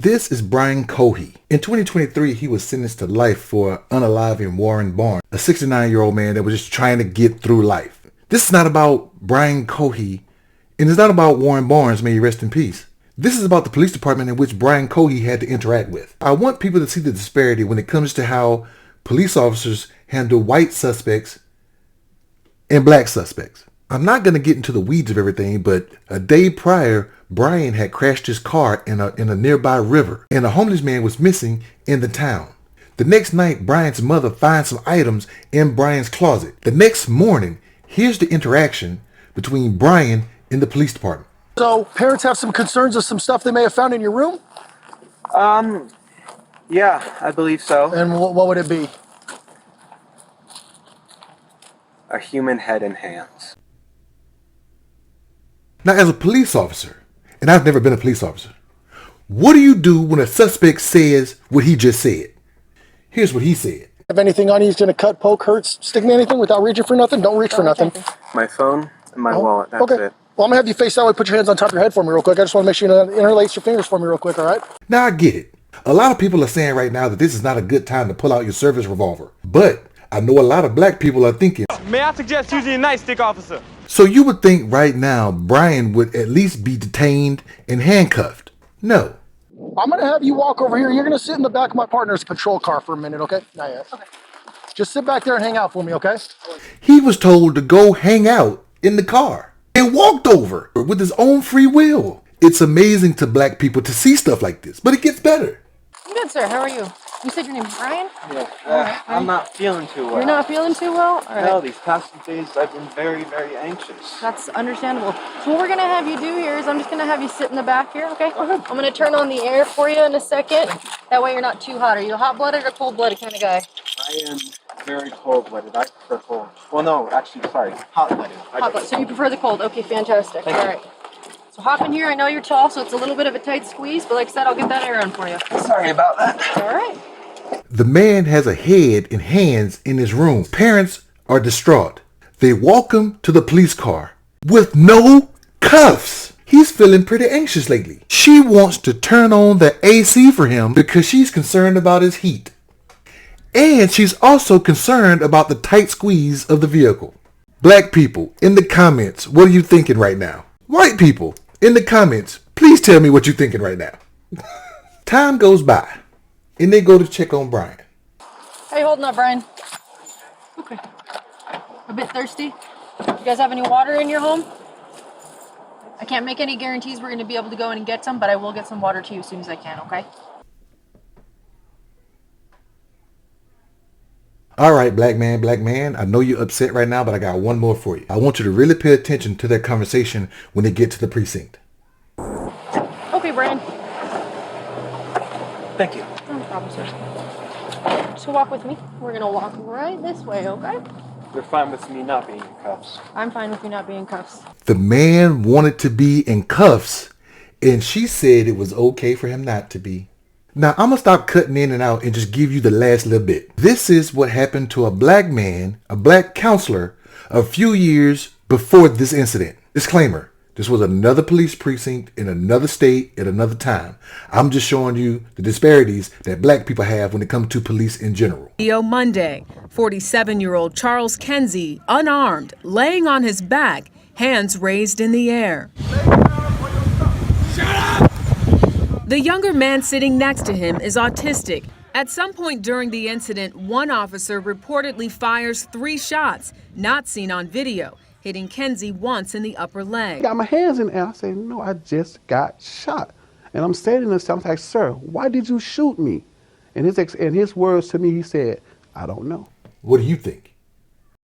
This is Brian Cohey. In 2023, he was sentenced to life for unaliving Warren Barnes, a 69-year-old man that was just trying to get through life. This is not about Brian Cohey, and it's not about Warren Barnes, may he rest in peace. This is about the police department in which Brian Cohey had to interact with. I want people to see the disparity when it comes to how police officers handle white suspects and black suspects. I'm not going to get into the weeds of everything, but a day prior, Brian had crashed his car in a nearby river, and a homeless man was missing in the town. The next night, Brian's mother finds some items in Brian's closet. The next morning, here's the interaction between Brian and the police department. So, parents have some concerns of some stuff they may have found in your room? Yeah, I believe so. And what would it be? A human head and hands. Now, as a police officer, and I've never been a police officer, what do you do when a suspect says what he just said? Here's what he said. Have anything on you he's going to cut, poke, hurt, stick me anything without reaching for nothing? Don't reach for nothing. My phone and my wallet, that's okay. it. Well, I'm going to have you face that way. Put your hands on top of your head for me real quick. I just want to make sure you interlace your fingers for me real quick, all right? Now, I get it. A lot of people are saying right now that this is not a good time to pull out your service revolver. But I know a lot of black people are thinking, may I suggest using a nightstick, officer? So you would think right now Brian would at least be detained and handcuffed. No. I'm going to have you walk over here. You're going to sit in the back of my partner's patrol car for a minute, okay? Not yet. Okay. Just sit back there and hang out for me, okay? He was told to go hang out in the car and walked over with his own free will. It's amazing to black people to see stuff like this, but it gets better. I'm good, sir. How are you? You said your name's Brian? Yeah, I'm not feeling too well. You're not feeling too well? All right. No, these past few days I've been very, very anxious. That's understandable. So what we're going to have you do here is I'm just going to have you sit in the back here, okay? I'm going to turn on the air for you in a second. That way you're not too hot. Are you a hot-blooded or cold-blooded kind of guy? I am very cold-blooded. I prefer cold. Well, no, actually, sorry, hot-blooded. Hot-blooded. So you prefer the cold. Okay, fantastic. Thank All you. right. So hop in here. I know you're tall, so it's a little bit of a tight squeeze, but like I said, I'll get that air on for you. Sorry about that. All right. The man has a head and hands in his room. Parents are distraught. They walk him to the police car with no cuffs. He's feeling pretty anxious lately. She wants to turn on the AC for him because she's concerned about his heat. And she's also concerned about the tight squeeze of the vehicle. Black people, in the comments, what are you thinking right now? White people, in the comments, please tell me what you're thinking right now. Time goes by, and they go to check on Brian. How you holding up, Brian? Okay. A bit thirsty? You guys have any water in your home? I can't make any guarantees we're going to be able to go in and get some, but I will get some water to you as soon as I can, okay? All right, black man, I know you're upset right now, but I got one more for you. I want you to really pay attention to that conversation when they get to the precinct. Okay, Brian. Thank you. No problem, sir. So walk with me. We're going to walk right this way, okay? You're fine with me not being in cuffs. I'm fine with you not being in cuffs. The man wanted to be in cuffs, and she said it was okay for him not to be. Now, I'm going to stop cutting in and out and just give you the last little bit. This is what happened to a black man, a black counselor, a few years before this incident. Disclaimer, this was another police precinct in another state at another time. I'm just showing you the disparities that black people have when it comes to police in general. Monday, 47-year-old Charles Kenzie, unarmed, laying on his back, hands raised in the air. The younger man sitting next to him is autistic. At some point during the incident, one officer reportedly fires 3 shots, not seen on video, hitting Kenzie once in the upper leg. I got my hands in the air. I say, no, I just got shot. And I'm standing there, I'm like, sir, why did you shoot me? And his words to me, he said, I don't know. What do you think?